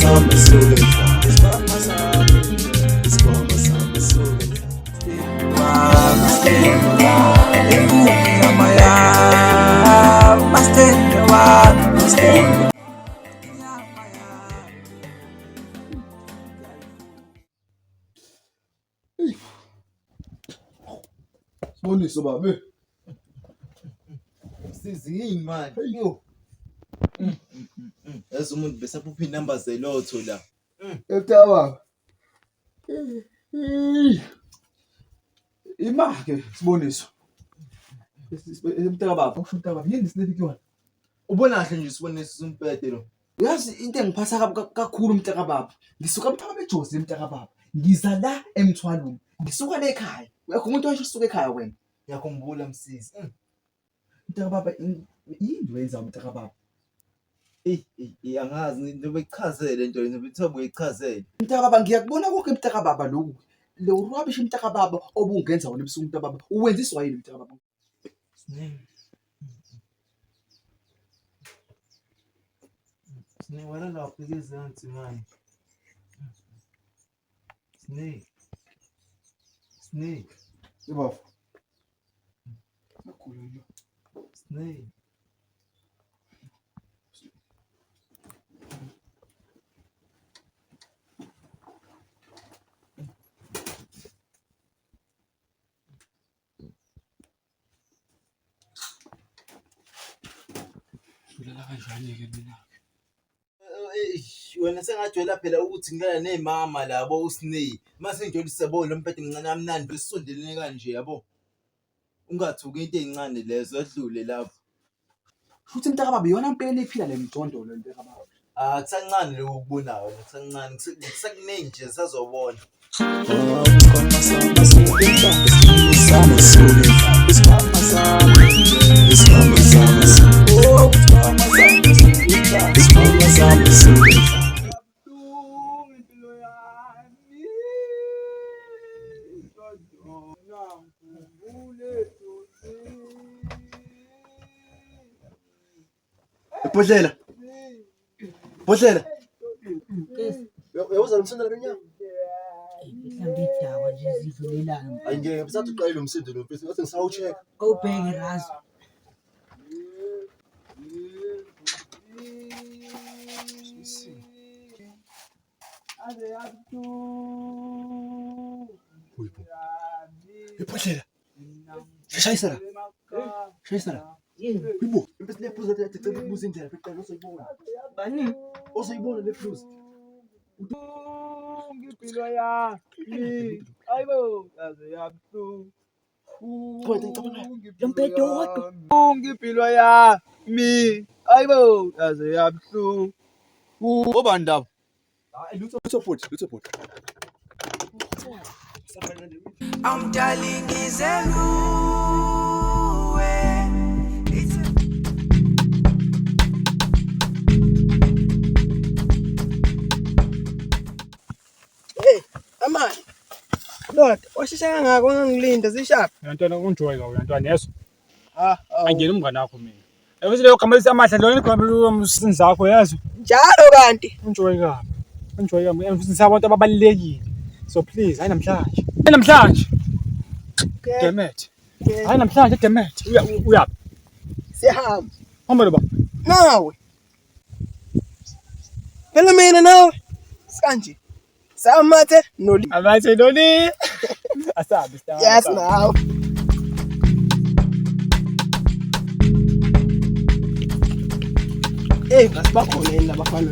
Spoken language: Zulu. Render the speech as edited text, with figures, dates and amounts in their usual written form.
samba sulika, isibamba sami, isibamba sami sulika. Mastenda, yamaya, mastenda, mastenda. Siboniso babe. Sizini manje. Yo. Yazi umuntu besaphupha inamba zelotho la. Ektaba. Imake Siboniso. Emtaka baba, ushuta baba. Yini silethi kuyona? Ubona kahle nje Siboniso umpete lo. Uyazi into engiphatha kakhulu umtaka baba. Ngisuka emtaka beJozi emtaka baba. Ngiza la eMthwalweni. Ngisuka la ekhaya. Uyakho umuntu washo usuka ekhaya wena. Ngiyakhumbula msisi. Mtaka baba yini wenza umtaka baba? Angazi nobeyichazele nje nobethobo uyichazele. Mtaka baba ngiyakubona konke mtaka baba lokhu. Lo rubbish mtaka baba obungenza wona ebusuku mtaka baba. Uwenziswa yini mtaka baba? Snake wala lapho izansi manje. Snake. Yebo. Nakhulu. Snake. Ulela kanjani ke mina? Wena sengajwayela phela ukuthi ngilala nezimama labo uSnake. Mase ngijolisa bo lo mphethe mncane amnandi besondelene kanje yabo. Ungathuki into ezincane lezo edlule lapho. Futhi mtaka baba yona impela ephila lemjondo lo mtaka baba. Kusancane lo ukubonayo kusancane kusakuningi nje sazobona. Isibamba samba sulika, isibamba sulika, isibamba sami, isibamba sami sulika, isibamba sami sulika. Bodlela. Bodlela. Yabuza umsindo lenyama. Mhlambe idakwa nje zidlulelana. Angeke bisathi uqale lo msindo lo bese ngathi ngisawucheck. Awubheke razo. Bodlela. Shayisana. Shayisana. Yibo, bese le plus athi cela ukubuza indlela beqala uzoyibona. Bani? Uzoyibona le plus. Ngipilo yami ayibo yaze yabuhlungu Lompedo wodwa. ngipilo yami ayibo yaze yabuhlungu Obani ndaba? Hayi lutho futhi. I'm darling Izelu. amani Lord washisa kangako ngangilinda zishaphi Uyantwana unjoyeka uyantwana yeso. Angena umngane wakho mina. Yabuthi leyo gama lisamahla lo igama umsindza wakho yazo. njalo kanti Unjoyeka. Unjoyeka mfundisa abantu ababalekile. So please hayi namhlanje. Hayi namhlanje. Damn it. Hayi namhlanje damn it. Uyaphi? sihamba Hamba lo ba. nawe phela mina nawe sikanje samathe noli Abathi noni. Asabi star. yes now ngasibakhona yini labafana